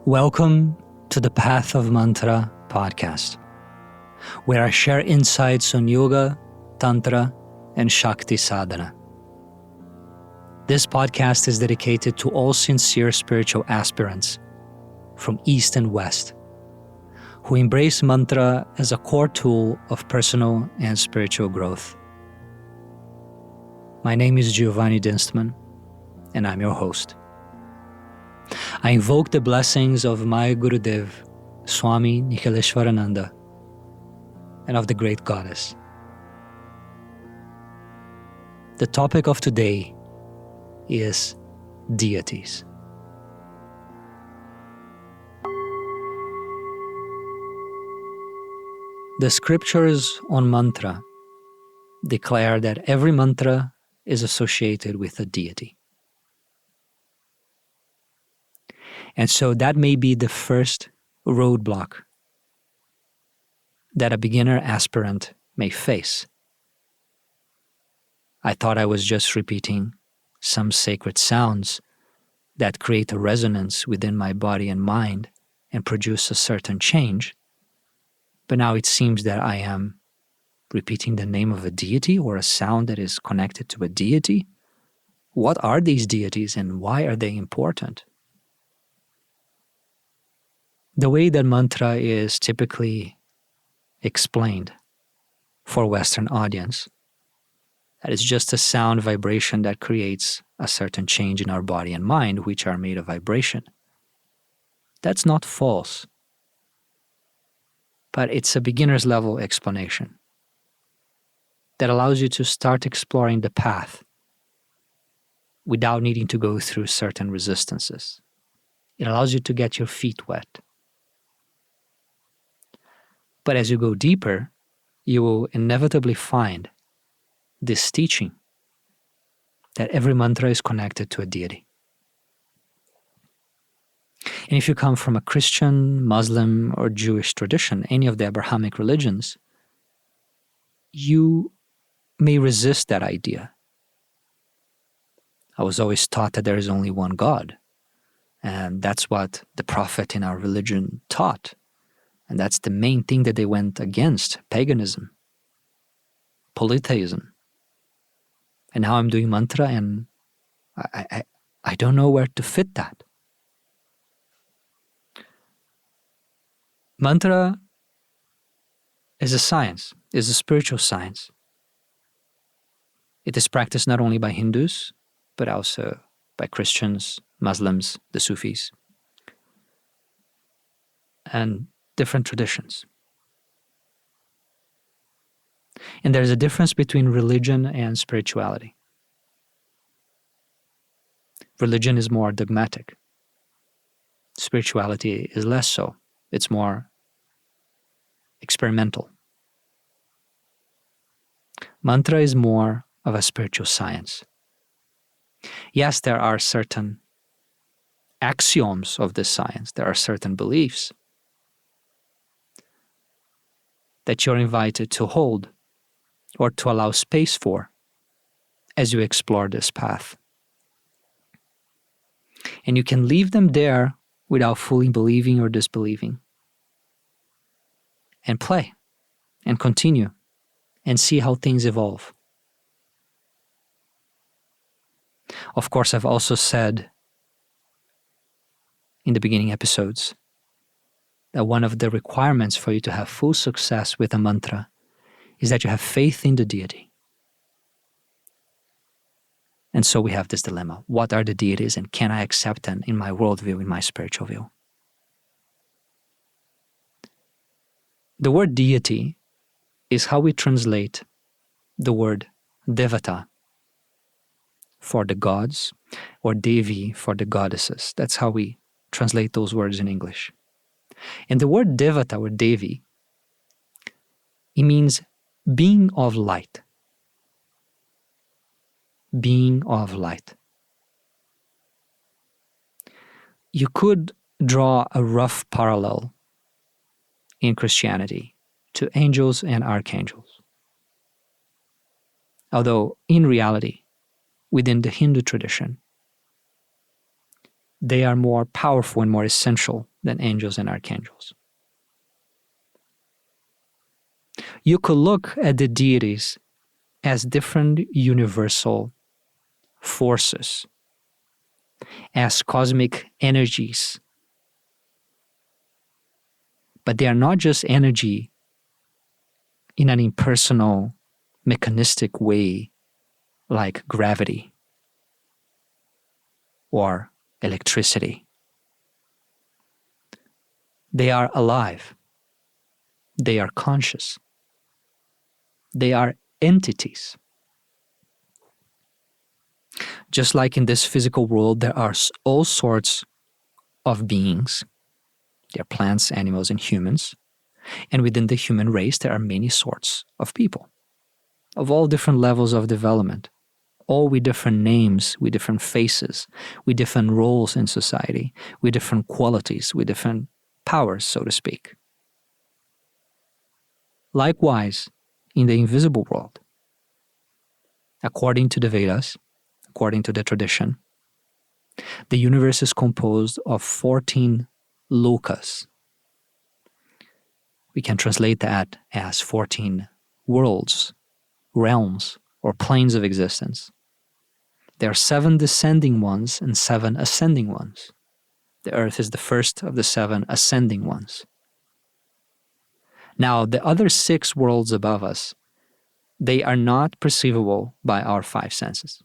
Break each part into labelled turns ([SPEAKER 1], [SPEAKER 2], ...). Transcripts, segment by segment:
[SPEAKER 1] Welcome to the Path of Mantra podcast, where I share insights on yoga, tantra, and Shakti sadhana. This podcast is dedicated to all sincere spiritual aspirants from East and West who embrace mantra as a core tool of personal and spiritual growth. My name is Giovanni Dinstman, and I'm your host. I invoke the blessings of my Gurudev, Swami Nikhileshwarananda, and of the great goddess. The topic of today is deities. The scriptures on mantra declare that every mantra is associated with a deity. And so that may be the first roadblock that a beginner aspirant may face. I thought I was just repeating some sacred sounds that create a resonance within my body and mind and produce a certain change. But now it seems that I am repeating the name of a deity or a sound that is connected to a deity. What are these deities and why are they important? The way that mantra is typically explained for Western audience, that is just a sound vibration that creates a certain change in our body and mind, which are made of vibration. That's not false, but it's a beginner's level explanation that allows you to start exploring the path without needing to go through certain resistances. It allows you to get your feet wet. But as you go deeper, you will inevitably find this teaching that every mantra is connected to a deity. And if you come from a Christian, Muslim, or Jewish tradition, any of the Abrahamic religions, you may resist that idea. I was always taught that there is only one God, and that's what the prophet in our religion taught. And that's the main thing that they went against, paganism, polytheism. And now I'm doing mantra and I don't know where to fit that. Mantra is a science, is a spiritual science. It is practiced not only by Hindus, but also by Christians, Muslims, the Sufis, and different traditions. And there's a difference between religion and spirituality. Religion is more dogmatic. Spirituality is less so. It's more experimental. Mantra is more of a spiritual science. Yes, there are certain axioms of this science. There are certain beliefs that you're invited to hold or to allow space for as you explore this path. And you can leave them there without fully believing or disbelieving. And play and continue and see how things evolve. Of course, I've also said in the beginning episodes that one of the requirements for you to have full success with a mantra is that you have faith in the deity. And so we have this dilemma. What are the deities and can I accept them in my worldview, in my spiritual view? The word deity is how we translate the word devata for the gods or devi for the goddesses. That's how we translate those words in English. And the word devata or devi, it means being of light. Being of light. You could draw a rough parallel in Christianity to angels and archangels. Although in reality, within the Hindu tradition, they are more powerful and more essential than angels and archangels. You could look at the deities as different universal forces, as cosmic energies. But they are not just energy in an impersonal, mechanistic way like gravity or electricity. They are alive. They are conscious. They are entities. Just like in this physical world, there are all sorts of beings. There are plants, animals, and humans. And within the human race, there are many sorts of people of all different levels of development, all with different names, with different faces, with different roles in society, with different qualities, with different powers, so to speak. Likewise, in the invisible world, according to the Vedas, according to the tradition, the universe is composed of 14 lokas. We can translate that as 14 worlds, realms, or planes of existence. There are 7 descending ones and 7 ascending ones. The earth is the first of the 7 ascending ones. Now, the other 6 worlds above us, they are not perceivable by our 5 senses.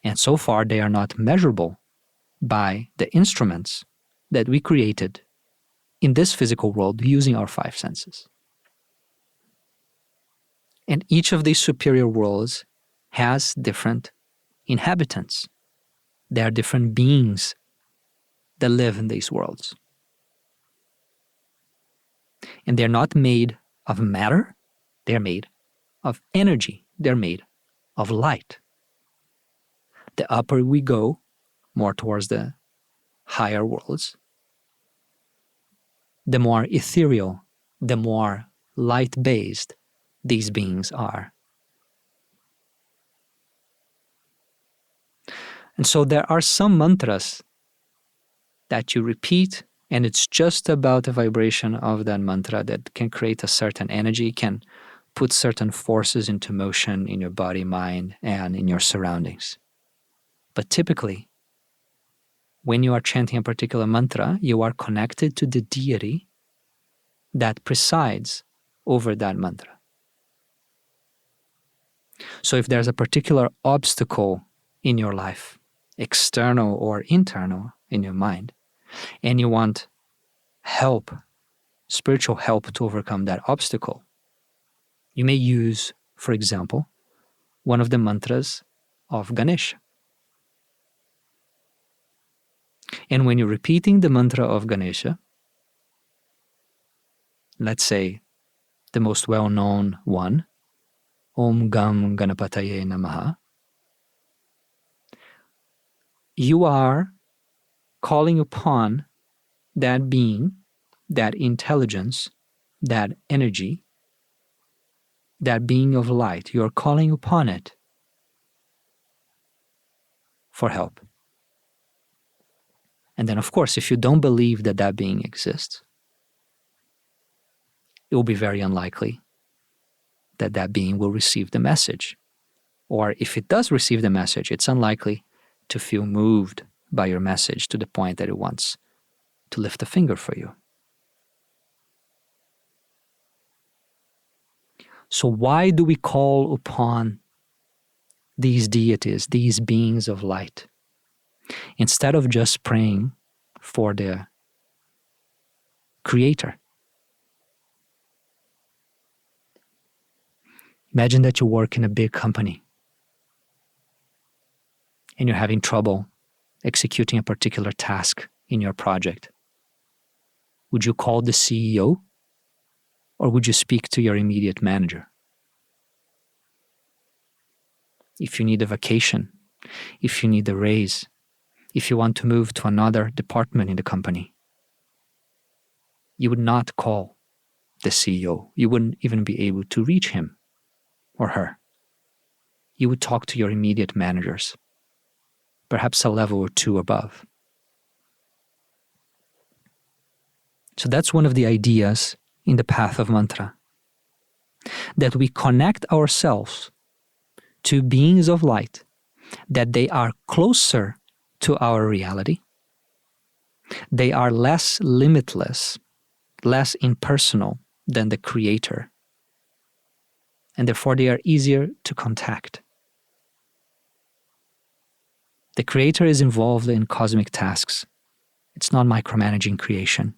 [SPEAKER 1] And so far, they are not measurable by the instruments that we created in this physical world using our 5 senses. And each of these superior worlds has different inhabitants. There are different beings that live in these worlds. And they're not made of matter, they're made of energy, they're made of light. The upper we go, more towards the higher worlds, the more ethereal, the more light-based these beings are. And so there are some mantras that you repeat, and it's just about the vibration of that mantra that can create a certain energy, can put certain forces into motion in your body, mind, and in your surroundings. But typically, when you are chanting a particular mantra, you are connected to the deity that presides over that mantra. So if there's a particular obstacle in your life, external or internal in your mind, and you want help, spiritual help to overcome that obstacle, you may use, for example, one of the mantras of Ganesha. And when you're repeating the mantra of Ganesha, let's say the most well-known one, Om Gam Ganapataye Namaha, you are calling upon that being, that intelligence, that energy, that being of light. You're calling upon it for help. And then, of course, if you don't believe that that being exists, it will be very unlikely that that being will receive the message. Or if it does receive the message, it's unlikely to feel moved by your message to the point that it wants to lift a finger for you. So why do we call upon these deities, these beings of light, instead of just praying for the Creator? Imagine that you work in a big company and you're having trouble executing a particular task in your project. Would you call the CEO, or would you speak to your immediate manager? If you need a vacation, if you need a raise, if you want to move to another department in the company, you would not call the CEO. You wouldn't even be able to reach him or her. You would talk to your immediate managers, perhaps a level or 2 above. So that's one of the ideas in the path of mantra, that we connect ourselves to beings of light, that they are closer to our reality, they are less limitless, less impersonal than the Creator, and therefore they are easier to contact. The Creator is involved in cosmic tasks. It's not micromanaging creation.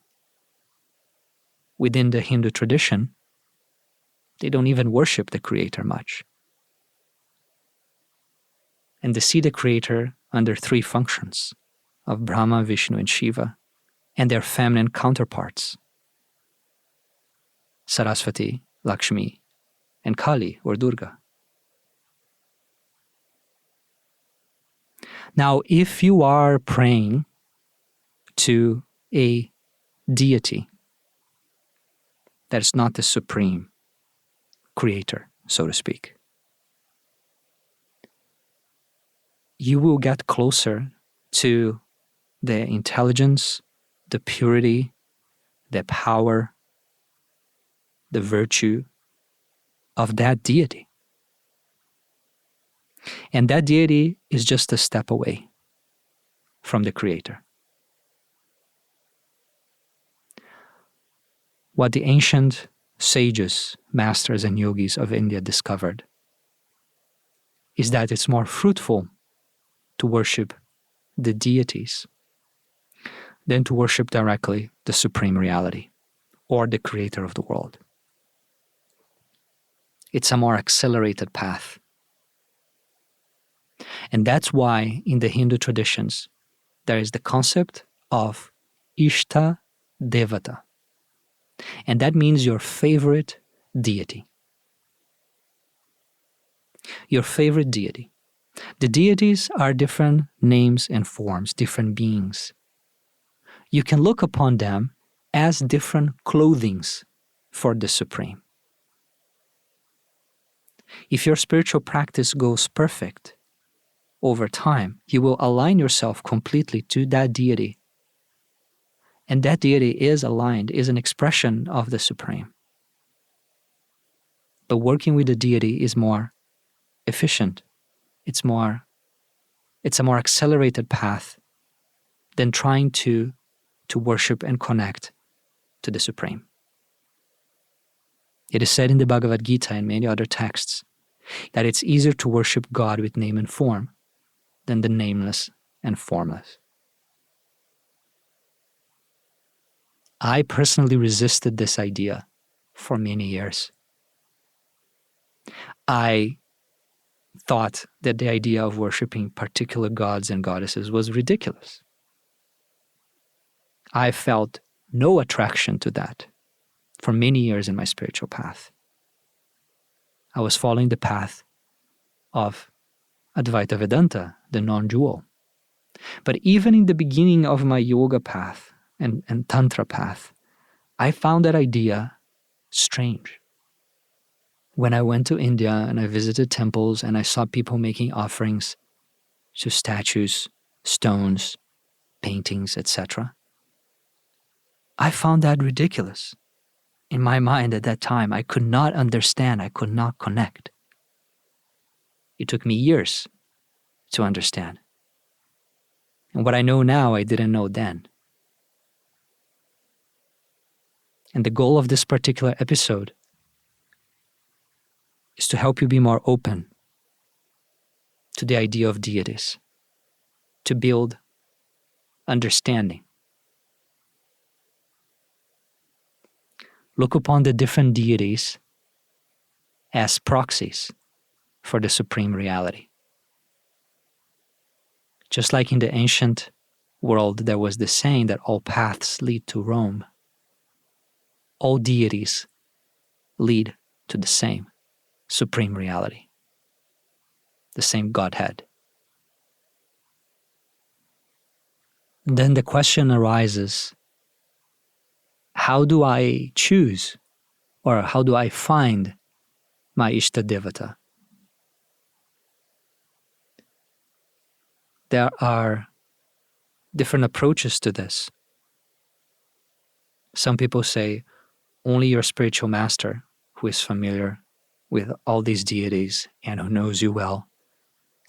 [SPEAKER 1] Within the Hindu tradition, they don't even worship the Creator much. And they see the Creator under three functions of Brahma, Vishnu, and Shiva, and their feminine counterparts, Saraswati, Lakshmi, and Kali or Durga. Now, if you are praying to a deity that is not the supreme creator, so to speak, you will get closer to the intelligence, the purity, the power, the virtue of that deity. And that deity is just a step away from the Creator. What the ancient sages, masters, and yogis of India discovered is that it's more fruitful to worship the deities than to worship directly the Supreme Reality or the Creator of the world. It's a more accelerated path. And that's why in the Hindu traditions, there is the concept of Ishta Devata. And that means your favorite deity. Your favorite deity. The deities are different names and forms, different beings. You can look upon them as different clothings for the Supreme. If your spiritual practice goes perfect over time, you will align yourself completely to that deity. And that deity is aligned, is an expression of the Supreme. But working with the deity is more efficient. It's a more accelerated path than trying to worship and connect to the Supreme. It is said in the Bhagavad Gita and many other texts that it's easier to worship God with name and form than the nameless and formless. I personally resisted this idea for many years. I thought that the idea of worshiping particular gods and goddesses was ridiculous. I felt no attraction to that for many years in my spiritual path. I was following the path of Advaita Vedanta, the non-dual. But even in the beginning of my yoga path and tantra path, I found that idea strange. When I went to India and I visited temples and I saw people making offerings to statues, stones, paintings, etc., I found that ridiculous. In my mind at that time, I could not understand, I could not connect. It took me years to understand. And what I know now, I didn't know then. And the goal of this particular episode is to help you be more open to the idea of deities, to build understanding. Look upon the different deities as proxies for the Supreme Reality. Just like in the ancient world, there was the saying that all paths lead to Rome. All deities lead to the same Supreme Reality, the same Godhead. And then the question arises, how do I choose or how do I find my Ishta Devata? There are different approaches to this. Some people say only your spiritual master, who is familiar with all these deities and who knows you well,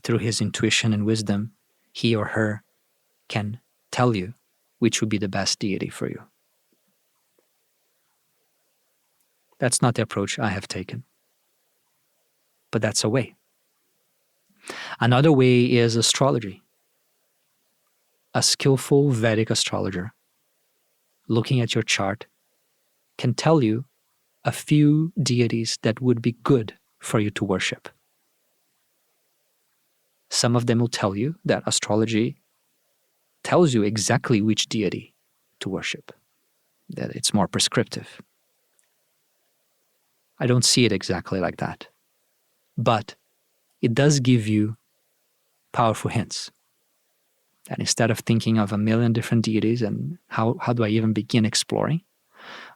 [SPEAKER 1] through his intuition and wisdom, he or her can tell you which would be the best deity for you. That's not the approach I have taken, but that's a way. Another way is astrology. A skillful Vedic astrologer, looking at your chart, can tell you a few deities that would be good for you to worship. Some of them will tell you that astrology tells you exactly which deity to worship, that it's more prescriptive. I don't see it exactly like that, but it does give you powerful hints. And instead of thinking of a million different deities and how do I even begin exploring,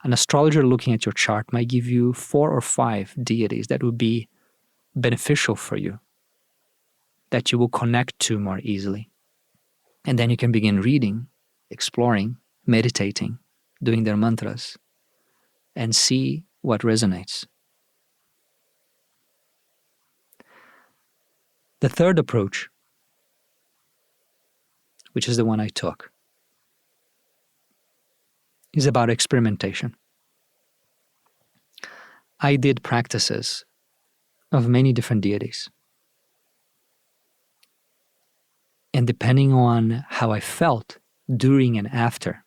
[SPEAKER 1] an astrologer looking at your chart might give you 4 or 5 deities that would be beneficial for you, that you will connect to more easily. And then you can begin reading, exploring, meditating, doing their mantras, and see what resonates. The third approach, which is the one I took, is about experimentation. I did practices of many different deities. And depending on how I felt during and after,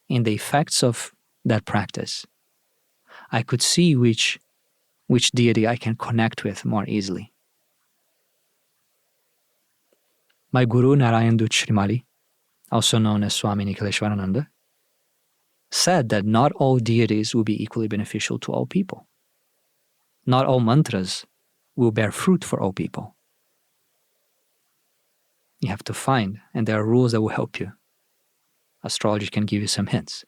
[SPEAKER 1] and the effects of that practice, I could see which deity I can connect with more easily. My guru Narayan Dutt Shrimali, also known as Swami Nikhileshwarananda, said that not all deities will be equally beneficial to all people. Not all mantras will bear fruit for all people. You have to find, and there are rules that will help you. Astrology can give you some hints.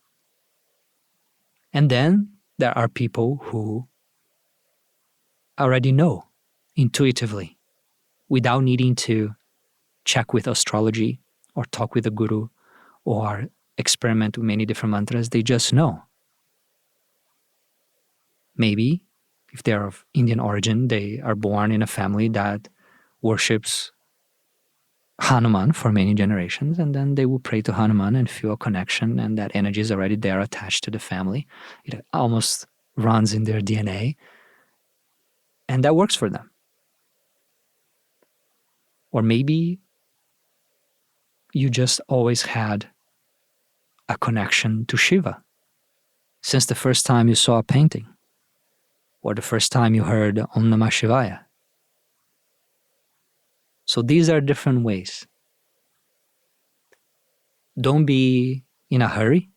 [SPEAKER 1] And then there are people who already know intuitively, without needing to check with astrology or talk with a guru or experiment with many different mantras. They just know. Maybe if they are of Indian origin, they are born in a family that worships Hanuman for many generations, and then they will pray to Hanuman and feel a connection, and that energy is already there attached to the family. It almost runs in their DNA, and that works for them. Or maybe you just always had a connection to Shiva since the first time you saw a painting, or the first time you heard Om Namah Shivaya. So these are different ways. Don't be in a hurry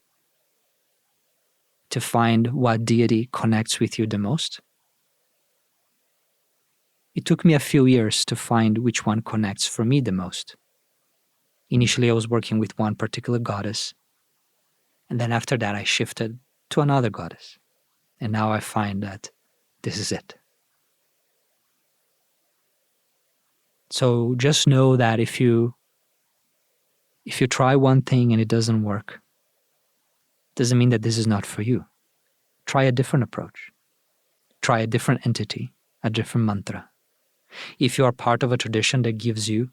[SPEAKER 1] to find what deity connects with you the most. It took me a few years to find which one connects for me the most. Initially, I was working with one particular goddess, and then after that, I shifted to another goddess. And now I find that this is it. So just know that if you try one thing and it doesn't work, doesn't mean that this is not for you. Try a different approach. Try a different entity, a different mantra. If you are part of a tradition that gives you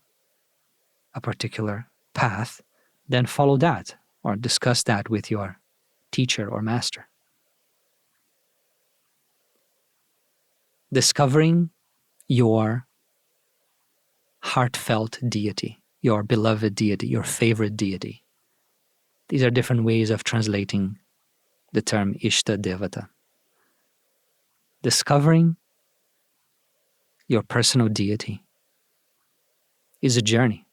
[SPEAKER 1] a particular path, then follow that or discuss that with your teacher or master. Discovering your heartfelt deity, your beloved deity, your favorite deity. These are different ways of translating the term Ishta Devata. Discovering your personal deity is a journey.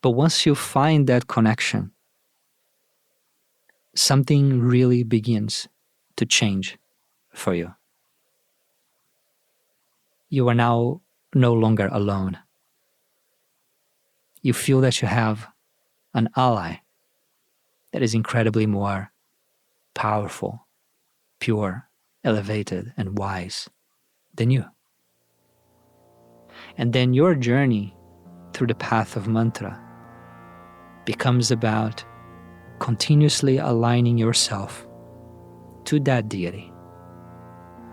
[SPEAKER 1] But once you find that connection, something really begins to change for you. You are now no longer alone. You feel that you have an ally that is incredibly more powerful, pure, elevated, and wise than you. And then your journey through the path of mantra becomes about continuously aligning yourself to that deity,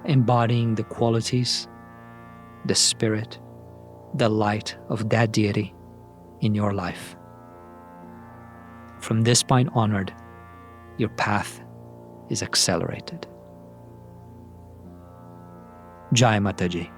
[SPEAKER 1] embodying the qualities, the spirit, the light of that deity in your life. From this point onward, your path is accelerated. Jai Mataji.